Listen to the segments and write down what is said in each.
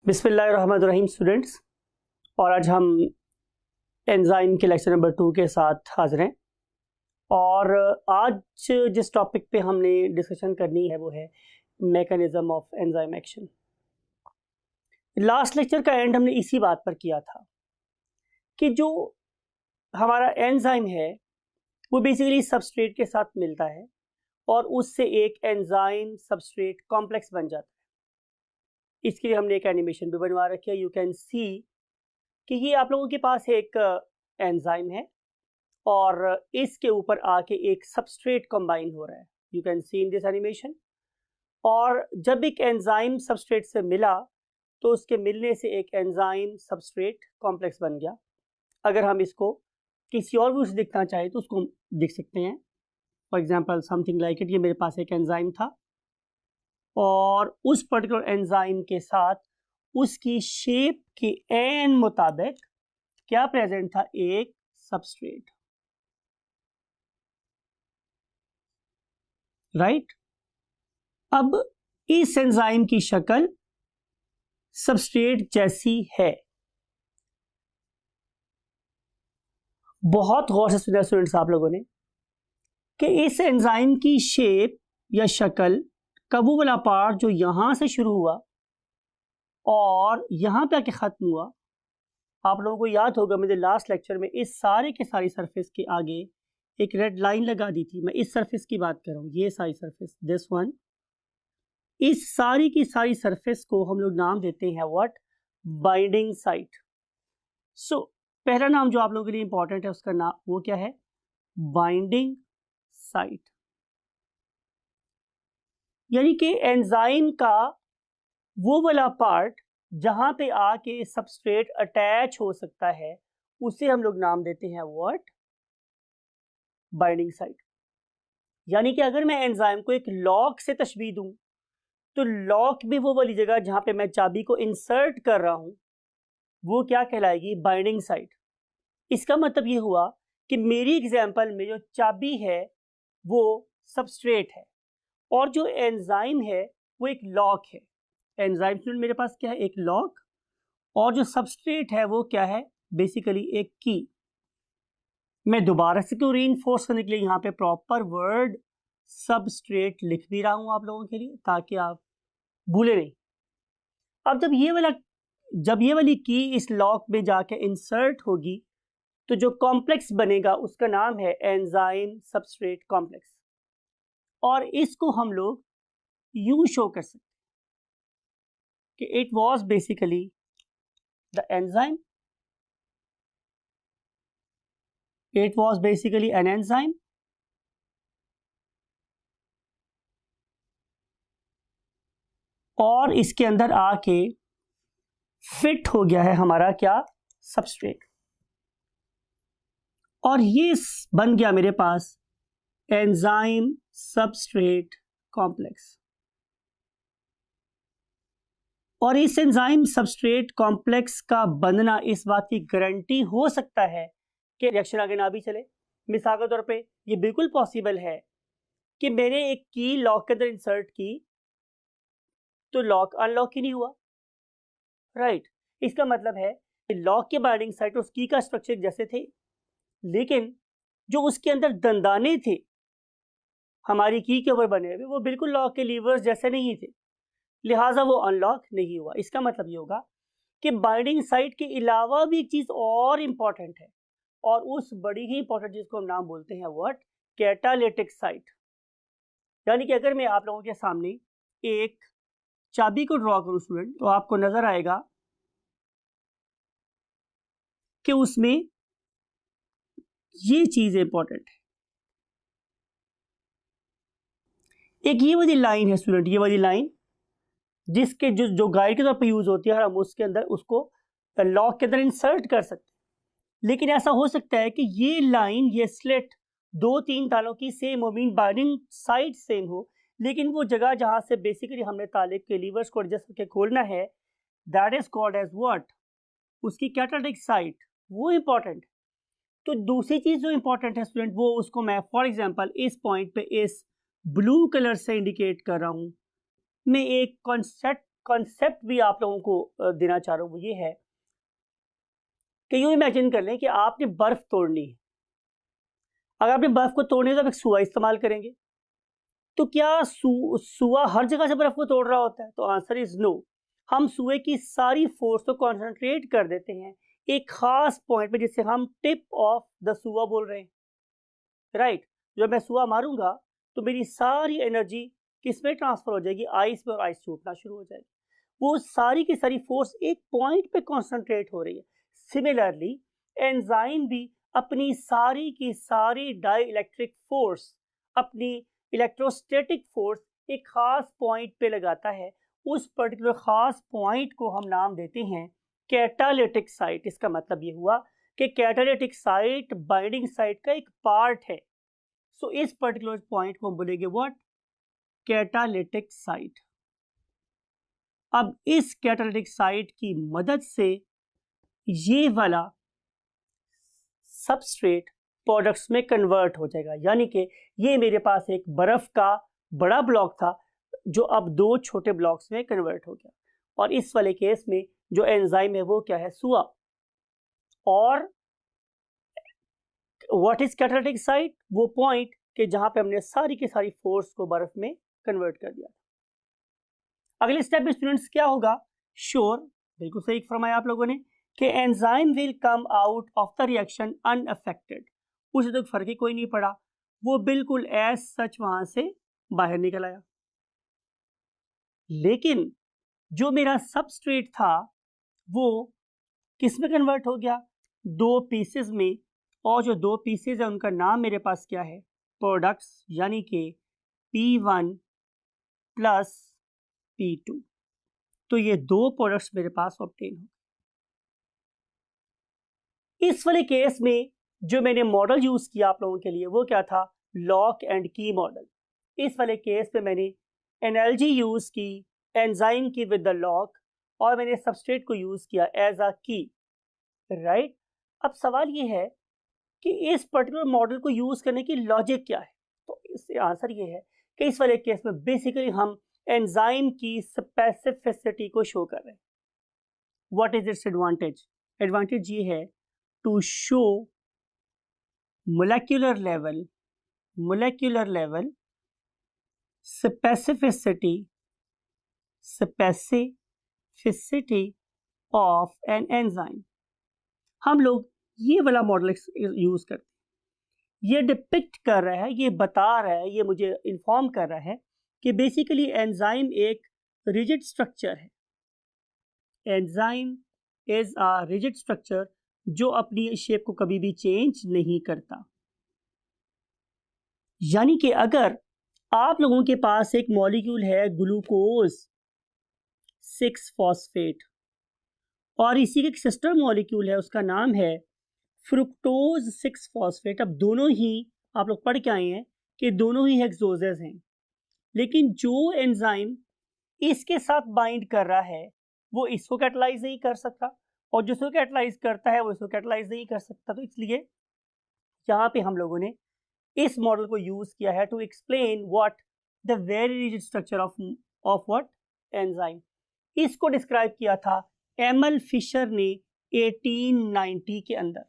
बिस्मिल्लाहिर्रहमानिर्रहीम स्टूडेंट्स, और आज हम एंजाइम के लेक्चर नंबर 2 के साथ हाजिर हैं। और आज जिस टॉपिक पे हमने डिस्कशन करनी है वो है mechanism of enzyme action. Last lecture का एंड हमने इसी बात पर किया था कि जो हमारा एंजाइम है वो बेसिकली सबस्ट्रेट के साथ मिलता है और उससे एक एंजाइम सबस्ट्रेट कॉम्प्लेक्स बन जाता है। इसके लिए हमने एक एनिमेशन भी बनवा रखी है। यू कैन सी कि ये आप लोगों के पास एक एंजाइम है और इसके ऊपर आके एक सबस्ट्रेट कंबाइन हो रहा है। You can see in this animation. और जब एक एंजाइम सबस्ट्रेट से मिला तो उसके मिलने से एक एंजाइम सबस्ट्रेट कॉम्प्लेक्स बन गया। अगर हम इसको किसी और व्यू से दिखना चाहें तो उसको दिख सकते हैं। For example something like it, ये मेरे पास एक एंजाइम था और उस पर्टिकुलर एंजाइम के साथ उसकी शेप के एन मुताबिक क्या प्रेजेंट था, एक सबस्ट्रेट, राइट। अब इस एंजाइम की शक्ल सबस्ट्रेट जैसी है। बहुत गौर से सुना स्टूडेंट्स आप लोगों ने कि इस एंजाइम की शेप या शक्ल का वो वाला पार्ट जो यहां से शुरू हुआ और यहां पे आके खत्म हुआ, आप लोगों को याद होगा मुझे लास्ट लेक्चर में इस सारे के सारी सरफेस के आगे एक रेड लाइन लगा दी थी। मैं इस सरफेस की बात कर रहा हूं, ये सारी सरफेस, दिस वन। इस सारी की सारी सरफेस को हम लोग नाम देते हैं व्हाट, बाइंडिंग साइट। सो पहला नाम जो आप लोगों के लिए इंपॉर्टेंट है उसका नाम वो क्या है, बाइंडिंग साइट। यानी कि एंजाइम का वो वाला पार्ट जहां पे आके सबस्ट्रेट अटैच हो सकता है उसे हम लोग नाम देते हैं व्हाट, बाइंडिंग साइट। यानी कि अगर मैं एंजाइम को एक लॉक से तशबीह दूं तो लॉक भी वो वाली जगह जहां पे मैं चाबी को इंसर्ट कर रहा हूं वो क्या कहलाएगी, बाइंडिंग साइट। इसका मतलब ये हुआ कि मेरी एग्जांपल में जो चाबी है वो सबस्ट्रेट है और जो एंजाइम है वो एक लॉक है। एंजाइम स्टूडेंट मेरे पास क्या है, एक लॉक, और जो सबस्ट्रेट है वो क्या है, बेसिकली एक की। मैं दोबारा से क्यों रीइंफोर्स करने के लिए यहाँ पे प्रॉपर वर्ड सबस्ट्रेट लिख भी रहा हूँ आप लोगों के लिए ताकि आप भूले नहीं। अब जब ये वाली की इस लॉक में जाके इंसर्ट होगी तो जो कॉम्प्लेक्स बनेगा उसका नाम है एंजाइम सबस्ट्रेट कॉम्प्लेक्स। और इसको हम लोग यूं शो कर सकते कि it was basically the enzyme, it was basically an enzyme और इसके अंदर आके फिट हो गया है हमारा क्या, सबस्ट्रेट। और ये बन गया मेरे पास एंजाइम सबस्ट्रेट कॉम्प्लेक्स। और इस एंजाइम सबस्ट्रेट कॉम्प्लेक्स का बनना इस बात की गारंटी हो सकता है कि रिएक्शन आगे ना भी चले। मिसाल के तौर पे ये बिल्कुल पॉसिबल है कि मैंने एक की लॉक के अंदर इंसर्ट की तो लॉक अनलॉक ही नहीं हुआ, राइट। इसका मतलब है कि लॉक के बाइंडिंग साइट उस की का स्ट्रक्चर जैसे थे लेकिन जो उसके अंदर दंदाने थे हमारी की के ऊपर बने हुए वो बिल्कुल लॉक के लीवर्स जैसे नहीं थे, लिहाजा वो अनलॉक नहीं हुआ। इसका मतलब ये होगा कि बाइंडिंग साइट के अलावा भी एक चीज और इंपॉर्टेंट है और उस बड़ी ही इंपॉर्टेंट चीज को हम नाम बोलते हैं व्हाट, कैटालिटिक साइट। यानी कि अगर मैं आप लोगों के सामने एक चाबी को ड्रॉ करूं स्टूडेंट तो आपको नजर आएगा कि उसमें ये चीज इंपॉर्टेंट है। एक ये वाली लाइन है स्टूडेंट, ये वाली लाइन जिसके जो गाइड के तौर पर यूज होती है और हम उसके अंदर उसको लॉक के अंदर इंसर्ट कर सकते हैं। लेकिन ऐसा हो सकता है कि ये लाइन, ये स्लिट 2-3 तालों की सेम हो, मीन बाइंडिंग साइड सेम हो, लेकिन वो जगह जहां से बेसिकली हमने ताले के लीवर्स को एडजस्ट करके खोलना है that is called as what, उसकी कैटालिटिक साइट, वो इंपॉर्टेंट। तो दूसरी चीज जो इंपॉर्टेंट है स्टूडेंट वो उसको मैं फॉर एग्जांपल इस पॉइंट पे इस ब्लू कलर से इंडिकेट कर रहा हूं। मैं एक कॉन्सेप्ट भी आप लोगों को देना चाह रहा हूं वो ये है कि यूं इमेजिन कर लें कि आपने बर्फ तोड़नी है। अगर आपने बर्फ को तोड़नी है तो आप एक सुआ इस्तेमाल करेंगे। तो क्या सुआ हर जगह से बर्फ को तोड़ रहा होता है? तो आंसर इज नो। हम सुए की सारी फोर्स को कॉन्सेंट्रेट कर देते हैं एक खास पॉइंट पे जिसे हम टिप ऑफ द सुआ बोल रहे हैं, राइट। जब मैं सुआ मारूंगा तो मेरी सारी एनर्जी किस में ट्रांसफर हो जाएगी? आइस में, और आइस टूटना शुरू हो जाएगी। वो सारी की सारी फोर्स एक पॉइंट पे कॉन्सेंट्रेट हो रही है। सिमिलरली एंजाइम भी अपनी सारी की सारी डाई इलेक्ट्रिक फोर्स, अपनी इलेक्ट्रोस्टैटिक फोर्स एक खास पॉइंट पे लगाता है। उस पर्टिकुलर खास पॉइंट को हम नाम देते हैं कैटालिटिक साइट। इसका मतलब ये हुआ कि कैटालिटिक साइट बाइंडिंग साइट का एक पार्ट है। सो इस पर्टिकुलर पॉइंट को हम बोलेंगे व्हाट? Catalytic site. अब इस कैटालिटिक साइट की मदद से ये वाला सबस्ट्रेट प्रोडक्ट्स में कन्वर्ट हो जाएगा। यानी कि ये मेरे पास एक बर्फ का बड़ा ब्लॉक था जो अब दो छोटे ब्लॉक्स में कन्वर्ट हो गया। और इस वाले केस में जो एंजाइम है वो क्या है? सुआ। और व्हाट इज कैटालिटिक साइट? वो पॉइंट कि जहां पे हमने सारी की सारी फोर्स को बर्फ में कन्वर्ट कर दिया। अगले स्टेप में स्टूडेंट्स क्या होगा? श्योर, बिल्कुल सही फरमाया आप लोगों ने कि enzyme will come out of the reaction unaffected. उसे तो फर्क ही कोई नहीं पड़ा, वो बिल्कुल एज सच वहां से बाहर निकल आया। लेकिन जो मेरा सबस्ट्रेट था वो किस में कन्वर्ट हो गया? दो पीसेस में। और जो दो पीसेस है उनका नाम मेरे पास क्या है? प्रोडक्ट्स, यानी कि P1 प्लस P2। तो ये दो प्रोडक्ट्स मेरे पास ऑब्टेन हो। इस वाले केस में जो मैंने मॉडल यूज किया आप लोगों के लिए वो क्या था? लॉक एंड की मॉडल। इस वाले केस पे मैंने एनर्जी यूज की एंजाइम की विद द लॉक, और मैंने सबस्ट्रेट को यूज किया एज अ की, राइट। अब सवाल ये है कि इस पर्टिकुलर मॉडल को यूज करने की लॉजिक क्या है? तो इसका आंसर ये है कि इस वाले केस में बेसिकली हम एंजाइम की स्पेसिफिसिटी को शो कर रहे हैं। What is its advantage? Advantage ये है to show molecular level specificity of an enzyme। हम लोग ये वाला मॉडल यूज करते हैं। ये डिपिक्ट कर रहा है, ये बता रहा है, ये मुझे इन्फॉर्म कर रहा है कि बेसिकली एंजाइम एक रिजिड स्ट्रक्चर है। Enzyme is a rigid structure जो अपनी शेप को कभी भी चेंज नहीं करता। यानी कि अगर आप लोगों के पास एक मॉलिक्यूल है ग्लूकोज 6 फॉस्फेट, और इसी के एक सिस्टर मॉलिक्यूल है उसका नाम है फ्रुक्टोज 6 फॉस्फेट। अब दोनों ही आप लोग पढ़ के आए हैं कि दोनों ही हेक्सोजेस हैं, लेकिन जो एंजाइम इसके साथ बाइंड कर रहा है वो इसको कैटलाइज नहीं कर सकता, और जो इसको कैटलाइज करता है वो इसको कैटलाइज नहीं कर सकता। तो इसलिए यहाँ पे हम लोगों ने इस मॉडल को यूज किया है to explain what the very rigid structure of what? Enzyme. इसको डिस्क्राइब किया था एमएल फिशर ने 1890 के अंदर।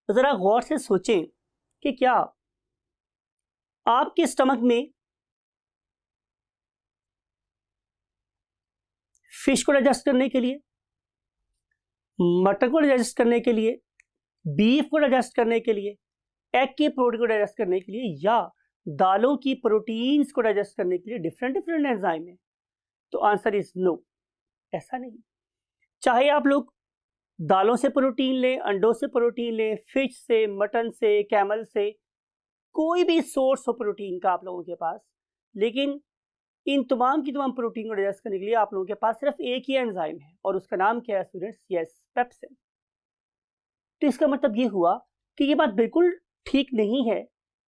तो जरा गौर से सोचें कि क्या आपके स्टमक में फिश को डाइजेस्ट करने के लिए, मटन को डाइजेस्ट करने के लिए, बीफ को डाइजेस्ट करने के लिए, एग की प्रोटीन को डाइजेस्ट करने के लिए, या दालों की प्रोटीन्स को डाइजेस्ट करने के लिए डिफरेंट डिफरेंट एंजाइम है? तो आंसर इज नो, ऐसा नहीं। चाहे आप लोग दालों से प्रोटीन लें, अंडों से प्रोटीन लें, फिश से, मटन से, कैमल से, कोई भी सोर्स हो प्रोटीन का आप लोगों के पास, लेकिन इन तमाम की तमाम प्रोटीन को डाइजेस्ट करने के लिए आप लोगों के पास सिर्फ एक ही एंजाइम है, और उसका नाम क्या है स्टूडेंट्स? Yes, pepsin. तो इसका मतलब ये हुआ कि ये बात बिल्कुल ठीक नहीं है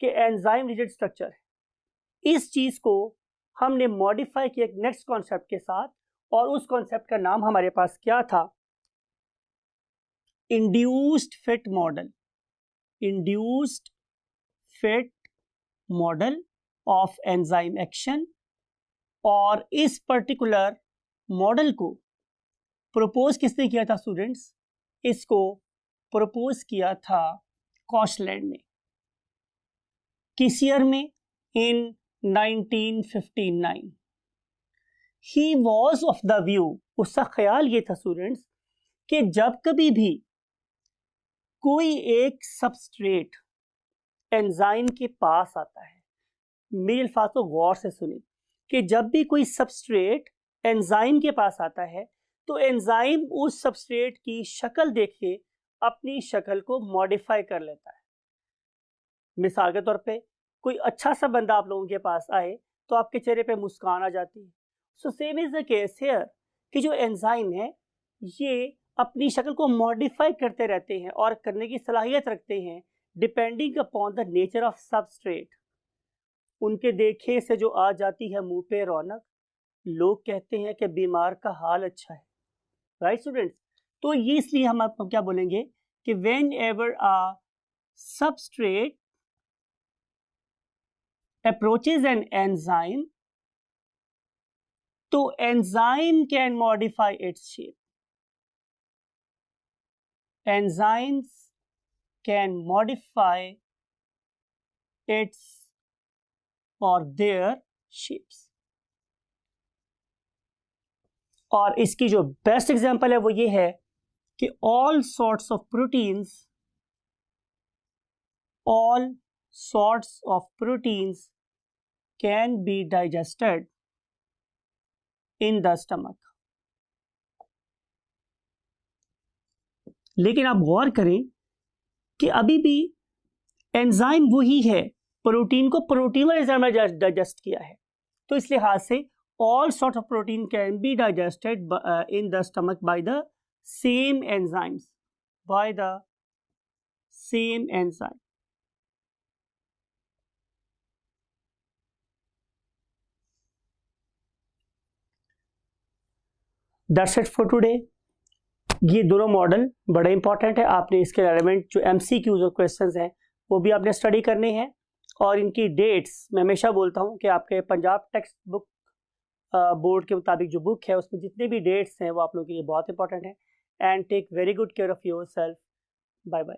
कि एंजाइम रिजिड स्ट्रक्चर है। इस चीज को हमने मॉडिफाई किया एक नेक्स्ट कॉन्सेप्ट के साथ, और उस कॉन्सेप्ट का नाम हमारे पास क्या था? Induced fit model. Induced fit model of enzyme action और इस पर्टिकुलर मॉडल को प्रपोज किसने किया था स्टूडेंट्स? इसको प्रपोज किया था कॉशलैंड ने। किस ईयर में? इन 1959। He was of the view, उसका ख्याल ये था स्टूडेंट्स कि जब कभी भी कोई एक सबस्ट्रेट एंजाइम के पास आता है, मेरे अल्फाज को गौर से सुने, कि जब भी कोई सबस्ट्रेट एंजाइम के पास आता है तो एंजाइम उस सबस्ट्रेट की शक्ल देख के अपनी शक्ल को मॉडिफाई कर लेता है। मिसाल के तौर पे कोई अच्छा सा बंदा आप लोगों के पास आए तो आपके चेहरे पे मुस्कान आ जाती है। So same is the case here कि जो एंजाइम है ये अपनी शक्ल को मॉडिफाई करते रहते हैं और करने की सलाहियत रखते हैं depending upon the nature of substrate. उनके देखे से जो आ जाती है मुंह पे रौनक, लोग कहते हैं कि बीमार का हाल अच्छा है। Right students? तो ये इसलिए हम आपको क्या बोलेंगे कि whenever a substrate approaches an enzyme, तो enzyme can modify its shape. Enzymes can modify its और देयर शेप्स। और इसकी जो बेस्ट एग्जांपल है वो ये है कि all sorts of proteins can be digested in the stomach। लेकिन आप गौर करें कि अभी भी एंजाइम वही है, प्रोटीन को प्रोटीन वाले एंजाइम ने डाइजेस्ट किया है। तो इस लिहाज से all sorts of protein can be digested in the stomach by the same enzymes, by the same enzyme। That's it for today। ये दोनों मॉडल बड़े इंपॉर्टेंट है, आपने इसके रेलेवेंट जो MCQs और क्वेश्चंस हैं वो भी आपने स्टडी करने हैं। और इनकी डेट्स मैं हमेशा बोलता हूँ कि आपके पंजाब टेक्स्ट बुक बोर्ड के मुताबिक जो बुक है उसमें जितने भी डेट्स हैं वो आप लोगों के लिए बहुत इंपॉर्टेंट है। And take very good care of your self. Bye bye.